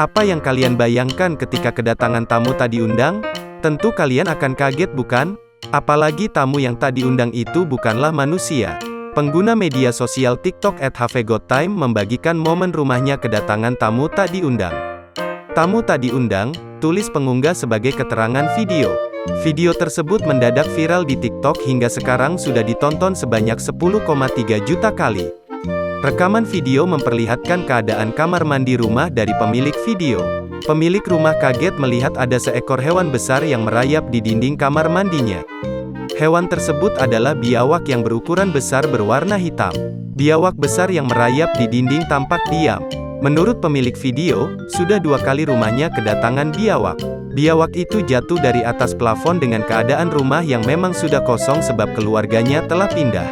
Apa yang kalian bayangkan ketika kedatangan tamu tak diundang? Tentu kalian akan kaget bukan? Apalagi tamu yang tak diundang itu bukanlah manusia. Pengguna media sosial TikTok @HaveGotTime membagikan momen rumahnya kedatangan tamu tak diundang. Tamu tak diundang, tulis pengunggah sebagai keterangan video. Video tersebut mendadak viral di TikTok hingga sekarang sudah ditonton sebanyak 10,3 juta kali. Rekaman video memperlihatkan keadaan kamar mandi rumah dari pemilik video. Pemilik rumah kaget melihat ada seekor hewan besar yang merayap di dinding kamar mandinya. Hewan tersebut adalah biawak yang berukuran besar berwarna hitam. Biawak besar yang merayap di dinding tampak diam. Menurut pemilik video, sudah 2 kali rumahnya kedatangan biawak. Biawak itu jatuh dari atas plafon dengan keadaan rumah yang memang sudah kosong sebab keluarganya telah pindah.